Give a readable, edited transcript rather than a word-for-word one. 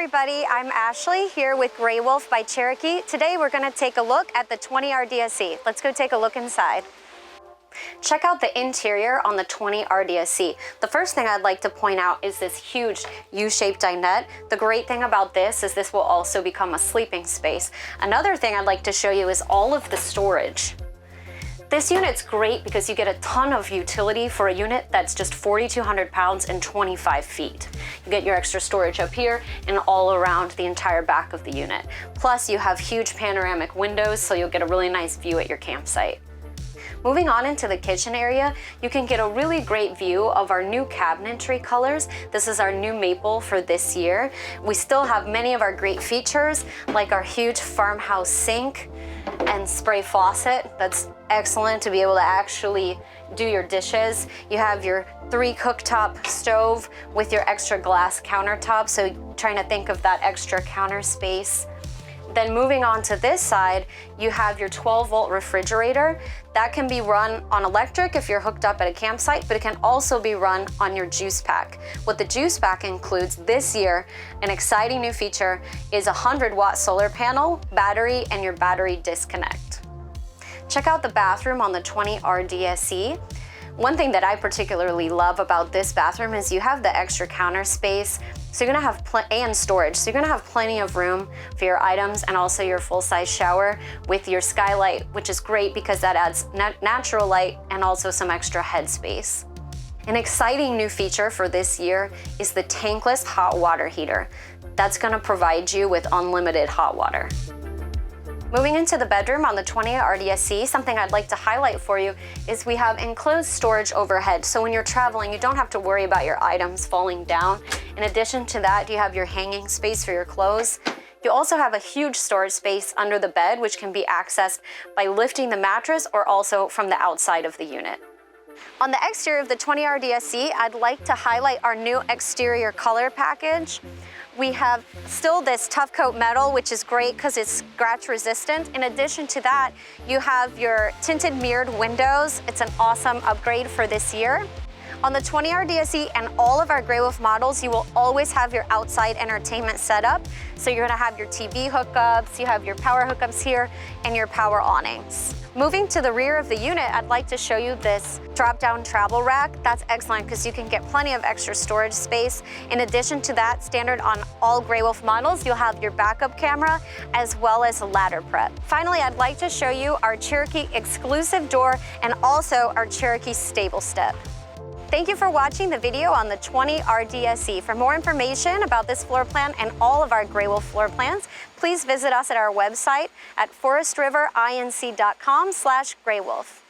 everybody, I'm Ashley here with Grey Wolf by Cherokee. Today we're going to take a look at the 20 RDSE. Let's go take a look inside. Check out the interior on the 20 RDSE. The first thing I'd like to point out is this huge U-shaped dinette. The great thing about this is this will also become a sleeping space. Another thing I'd like to show you is all of the storage. This unit's great because you get a ton of utility for a unit that's just 4,200 pounds and 25 feet. You get your extra storage up here and all around the entire back of the unit. Plus you have huge panoramic windows, so you'll get a really nice view at your campsite. Moving on into the kitchen area, you can get a really great view of our new cabinetry colors. This is our new maple for this year. We still have many of our great features, like our huge farmhouse sink and spray faucet. That's excellent to be able to actually do your dishes. You have your 3 cooktop stove with your extra glass countertop, so trying to think of that extra counter space. Then moving on to this side, you have your 12-volt refrigerator. That can be run on electric if you're hooked up at a campsite, but it can also be run on your juice pack. What the juice pack includes this year, an exciting new feature, is a 100-watt solar panel, battery, and your battery disconnect. Check out the bathroom on the 20 RDSE. One thing that I particularly love about this bathroom is you have the extra counter space, so you're gonna have and storage. So you're gonna have plenty of room for your items and also your full-size shower with your skylight, which is great because that adds natural light and also some extra headspace. An exciting new feature for this year is the tankless hot water heater. That's gonna provide you with unlimited hot water. Moving into the bedroom on the 20 RDSE, something I'd like to highlight for you is we have enclosed storage overhead. So when you're traveling, you don't have to worry about your items falling down. In addition to that, you have your hanging space for your clothes. You also have a huge storage space under the bed, which can be accessed by lifting the mattress or also from the outside of the unit. On the exterior of the 20 RDSE, I'd like to highlight our new exterior color package. We have still this tough coat metal, which is great because it's scratch resistant. In addition to that, you have your tinted mirrored windows. It's an awesome upgrade for this year. On the 20 RDSE and all of our Grey Wolf models, you will always have your outside entertainment setup. So you're gonna have your TV hookups, you have your power hookups here, and your power awnings. Moving to the rear of the unit, I'd like to show you this drop-down travel rack. That's excellent because you can get plenty of extra storage space. In addition to that, standard on all Grey Wolf models, you'll have your backup camera as well as a ladder prep. Finally, I'd like to show you our Cherokee exclusive door and also our Cherokee stable step. Thank you for watching the video on the 20 RDSE. For more information about this floor plan and all of our Grey Wolf floor plans, please visit us at our website at forestriverinc.com/Grey Wolf.